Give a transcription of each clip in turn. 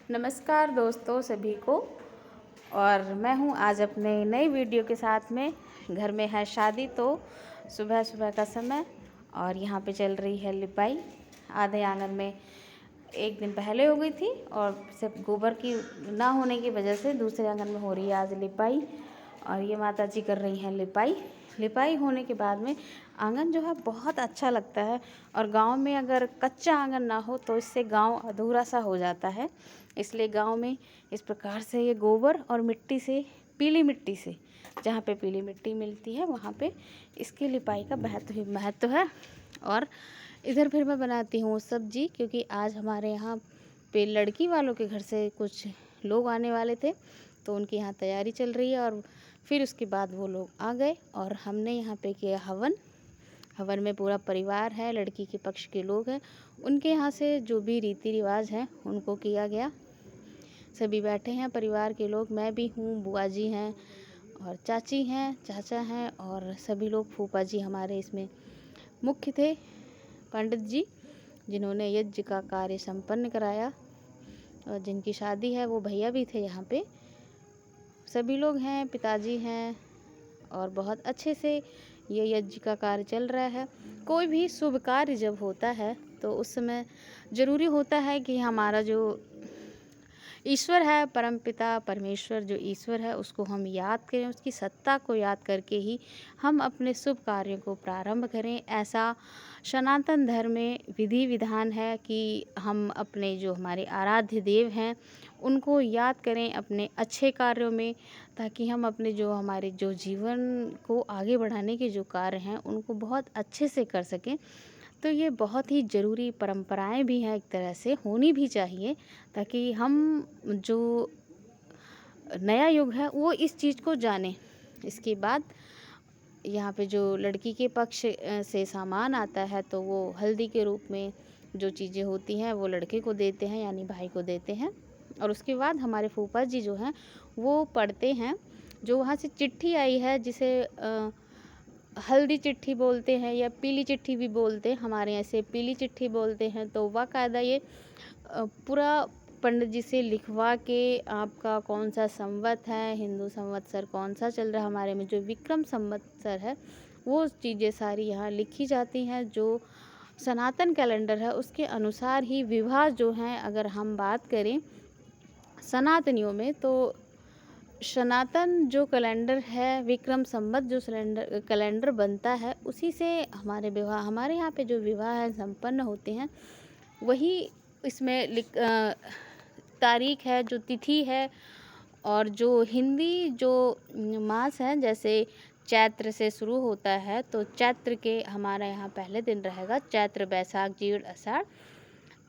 नमस्कार दोस्तों सभी को। और मैं हूँ आज अपने नई वीडियो के साथ में। घर में है शादी, तो सुबह सुबह का समय और यहाँ पे चल रही है लिपाई। आधे आंगन में एक दिन पहले हो गई थी और सिर्फ गोबर की ना होने की वजह से दूसरे आंगन में हो रही है आज लिपाई। और ये माता जी कर रही हैं लिपाई। लिपाई होने के बाद में आंगन जो है बहुत अच्छा लगता है। और गांव में अगर कच्चा आंगन ना हो तो इससे गांव अधूरा सा हो जाता है। इसलिए गांव में इस प्रकार से ये गोबर और मिट्टी से, पीली मिट्टी से, जहाँ पे पीली मिट्टी मिलती है वहाँ पे इसकी लिपाई का महत्व है। और इधर फिर मैं बनाती हूँ सब्जी, क्योंकि आज हमारे यहाँ पे लड़की वालों के घर से कुछ लोग आने वाले थे, तो उनके यहाँ तैयारी चल रही है। और फिर उसके बाद वो लोग आ गए और हमने यहाँ पे किया हवन। हवन में पूरा परिवार है, लड़की के पक्ष के लोग हैं, उनके यहाँ से जो भी रीति रिवाज हैं उनको किया गया। सभी बैठे हैं परिवार के लोग, मैं भी हूँ, बुआ जी हैं और चाची हैं, चाचा हैं और सभी लोग। फूफा जी हमारे इसमें मुख्य थे, पंडित जी, जिन्होंने यज्ञ का कार्य संपन्न कराया। और जिनकी शादी है वो भैया भी थे यहाँ पे। सभी लोग हैं, पिताजी हैं और बहुत अच्छे से ये यज्ञ का कार्य चल रहा है। कोई भी शुभ कार्य जब होता है तो उस समय ज़रूरी होता है कि हमारा जो ईश्वर है, परमपिता परमेश्वर जो ईश्वर है, उसको हम याद करें, उसकी सत्ता को याद करके ही हम अपने शुभ कार्यों को प्रारंभ करें। ऐसा सनातन धर्म में विधि विधान है कि हम अपने जो हमारे आराध्य देव हैं उनको याद करें अपने अच्छे कार्यों में, ताकि हम अपने जो हमारे जो जीवन को आगे बढ़ाने के जो कार्य हैं उनको बहुत अच्छे से कर सकें। तो ये बहुत ही ज़रूरी परंपराएं भी हैं, एक तरह से होनी भी चाहिए, ताकि हम जो नया युग है वो इस चीज़ को जाने। इसके बाद यहाँ पे जो लड़की के पक्ष से सामान आता है तो वो हल्दी के रूप में जो चीज़ें होती हैं वो लड़के को देते हैं, यानी भाई को देते हैं। और उसके बाद हमारे फूफा जी जो हैं वो पढ़ते हैं जो वहाँ से चिट्ठी आई है, जिसे हल्दी चिट्ठी बोलते हैं या पीली चिट्ठी भी बोलते हैं, हमारे यहाँ से पीली चिट्ठी बोलते हैं। तो बाकायदा ये पूरा पंडित जी से लिखवा के आपका कौन सा संवत है, हिंदू संवत्सर कौन सा चल रहा है, हमारे में जो विक्रम संवत्सर है वो चीज़ें सारी यहाँ लिखी जाती हैं। जो सनातन कैलेंडर है उसके अनुसार ही विवाह जो हैं, अगर हम बात करें सनातनियों में, तो सनातन जो कैलेंडर है, विक्रम संवत जो कैलेंडर बनता है, उसी से हमारे विवाह, हमारे यहाँ पे जो विवाह है संपन्न होते हैं, वही इसमें तारीख है, जो तिथि है। और जो हिंदी जो मास है, जैसे चैत्र से शुरू होता है, तो चैत्र के हमारे यहाँ पहले दिन रहेगा चैत्र, बैसाख, जेठ, आषाढ़।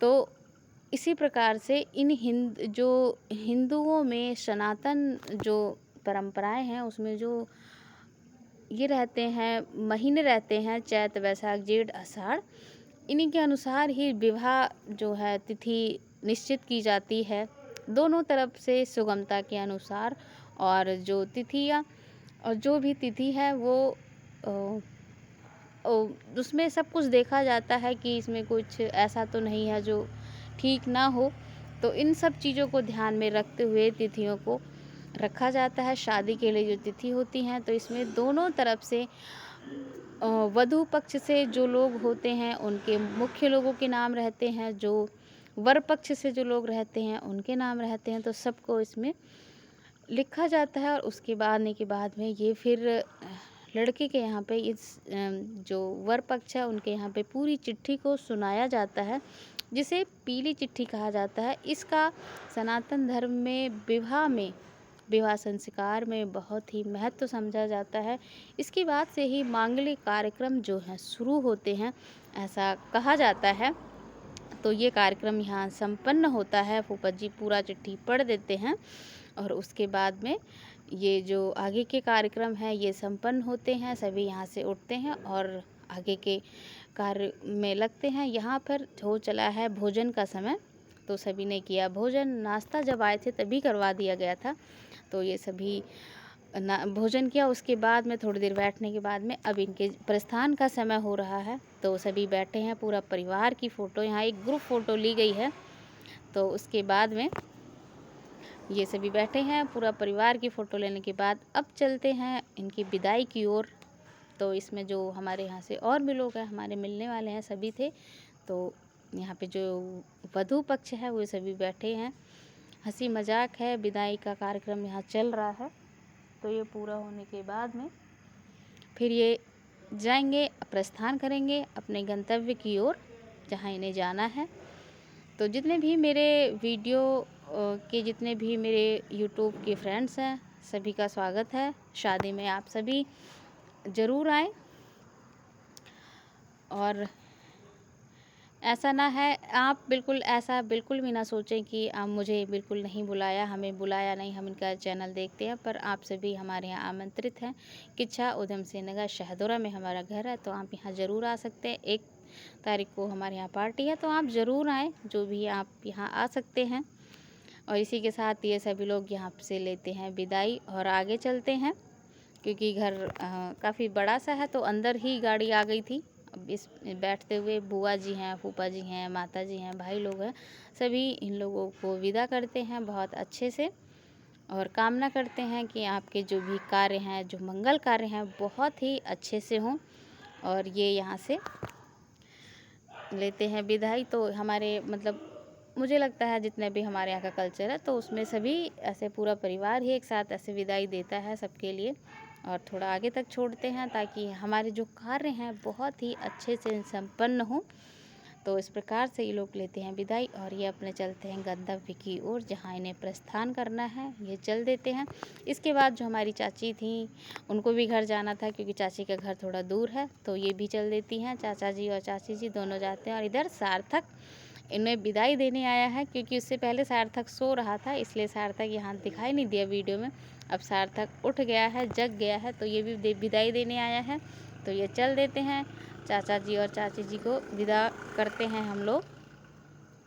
तो इसी प्रकार से इन जो हिंदुओं में सनातन जो परंपराएं हैं उसमें जो ये रहते हैं, महीने रहते हैं, चैत्र, बैसाख, जेठ, आषाढ़, इन्हीं के अनुसार ही विवाह जो है तिथि निश्चित की जाती है, दोनों तरफ से सुगमता के अनुसार। और जो तिथियाँ और जो भी तिथि है वो उसमें सब कुछ देखा जाता है कि इसमें कुछ ऐसा तो नहीं है जो ठीक ना हो। तो इन सब चीज़ों को ध्यान में रखते हुए तिथियों को रखा जाता है। शादी के लिए जो तिथि होती हैं तो इसमें दोनों तरफ से वधू पक्ष से जो लोग होते हैं उनके मुख्य लोगों के नाम रहते हैं, जो वर पक्ष से जो लोग रहते हैं उनके नाम रहते हैं, तो सबको इसमें लिखा जाता है। और उसके बाद के बाद में ये फिर लड़के के यहाँ पे इस जो वर पक्ष है उनके यहाँ पे पूरी चिट्ठी को सुनाया जाता है, जिसे पीली चिट्ठी कहा जाता है। इसका सनातन धर्म में विवाह संस्कार में बहुत ही महत्व समझा जाता है। इसके बाद से ही मांगलिक कार्यक्रम जो हैं शुरू होते हैं, ऐसा कहा जाता है। तो ये कार्यक्रम यहाँ संपन्न होता है, फूफा जी पूरा चिट्ठी पढ़ देते हैं और उसके बाद में ये जो आगे के कार्यक्रम हैं ये संपन्न होते हैं। सभी यहाँ से उठते हैं और आगे के कार्य में लगते हैं। यहाँ पर हो चला है भोजन का समय, तो सभी ने किया भोजन, नाश्ता जब आए थे तभी करवा दिया गया था। तो ये सभी भोजन किया, उसके बाद में थोड़ी देर बैठने के बाद में अब इनके प्रस्थान का समय हो रहा है। तो सभी बैठे हैं, पूरा परिवार की फ़ोटो, यहाँ एक ग्रुप फ़ोटो ली गई है। तो उसके बाद में ये सभी बैठे हैं पूरा परिवार की फ़ोटो लेने के बाद। अब चलते हैं इनकी विदाई की ओर। तो इसमें जो हमारे यहाँ से और भी लोग हैं, हमारे मिलने वाले हैं, सभी थे। तो यहाँ पे जो वधू पक्ष है वो सभी बैठे हैं, हंसी मजाक है, विदाई का कार्यक्रम यहाँ चल रहा है। तो ये पूरा होने के बाद में फिर ये जाएंगे, प्रस्थान करेंगे अपने गंतव्य की ओर जहाँ इन्हें जाना है। तो जितने भी मेरे वीडियो के जितने भी मेरे यूट्यूब के फ्रेंड्स हैं, सभी का स्वागत है शादी में। आप सभी ज़रूर आएँ। और ऐसा ना है, आप बिल्कुल ऐसा बिल्कुल भी ना सोचें कि आप मुझे बिल्कुल नहीं बुलाया, हमें बुलाया नहीं, हम इनका चैनल देखते हैं। पर आप सभी हमारे यहाँ आमंत्रित हैं। किच्छा उधम सिंह नगर शहदोरा में हमारा घर है, तो आप यहाँ ज़रूर आ सकते हैं। 1 तारीख को हमारे यहाँ पार्टी है, तो आप ज़रूर आएँ, जो भी आप यहाँ आ सकते हैं। और इसी के साथ ये सभी लोग यहाँ से लेते हैं विदाई और आगे चलते हैं, क्योंकि घर काफ़ी बड़ा सा है, तो अंदर ही गाड़ी आ गई थी। अब इस बैठते हुए बुआ जी हैं, फूफा जी हैं, माता जी हैं, भाई लोग हैं, सभी इन लोगों को विदा करते हैं बहुत अच्छे से। और कामना करते हैं कि आपके जो भी कार्य हैं, जो मंगल कार्य हैं, बहुत ही अच्छे से हों। और ये यहाँ से लेते हैं विदाई। तो हमारे मतलब मुझे लगता है जितने भी हमारे यहाँ का कल्चर है, तो उसमें सभी ऐसे पूरा परिवार ही एक साथ ऐसे विदाई देता है सबके लिए। और थोड़ा आगे तक छोड़ते हैं ताकि हमारे जो कार्य हैं बहुत ही अच्छे से संपन्न हो। तो इस प्रकार से ये लोग लेते हैं विदाई और ये अपने चलते हैं गंतव्य की ओर जहाँ इन्हें प्रस्थान करना है, ये चल देते हैं। इसके बाद जो हमारी चाची थी, उनको भी घर जाना था, क्योंकि चाची का घर थोड़ा दूर है, तो ये भी चल देती हैं। चाचा जी और चाची जी दोनों जाते हैं। और इधर सार्थक इन्हें विदाई देने आया है, क्योंकि उससे पहले सार्थक सो रहा था, इसलिए सार्थक यहाँ दिखाई नहीं दिया वीडियो में। अब सार्थक उठ गया है, जग गया है, तो ये भी विदाई देने आया है। तो ये चल देते हैं। चाचा जी और चाची जी को विदा करते हैं हम लोग।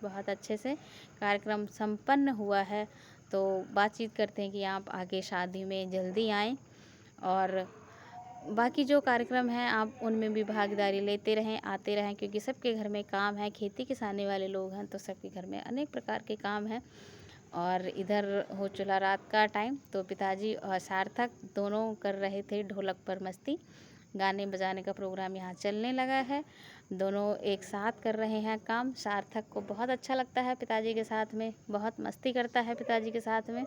बहुत अच्छे से कार्यक्रम संपन्न हुआ है। तो बातचीत करते हैं कि आप आगे शादी में जल्दी आएँ और बाकी जो कार्यक्रम हैं आप उनमें भी भागीदारी लेते रहें, आते रहें, क्योंकि सबके घर में काम है। खेती किसानी वाले लोग हैं, तो सबके घर में अनेक प्रकार के काम हैं। और इधर हो चला रात का टाइम, तो पिताजी और सार्थक दोनों कर रहे थे ढोलक पर मस्ती। गाने बजाने का प्रोग्राम यहाँ चलने लगा है। दोनों एक साथ कर रहे हैं काम। सार्थक को बहुत अच्छा लगता है पिताजी के साथ में, बहुत मस्ती करता है पिताजी के साथ में।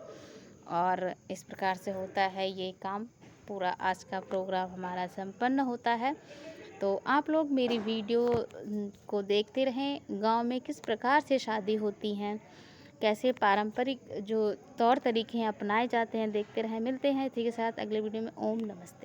और इस प्रकार से होता है ये काम। पूरा आज का प्रोग्राम हमारा संपन्न होता है। तो आप लोग मेरी वीडियो को देखते रहें। गांव में किस प्रकार से शादी होती हैं, कैसे पारंपरिक जो तौर तरीके हैं अपनाए जाते हैं, देखते रहें। मिलते हैं इसी के साथ अगले वीडियो में। ओम नमस्ते।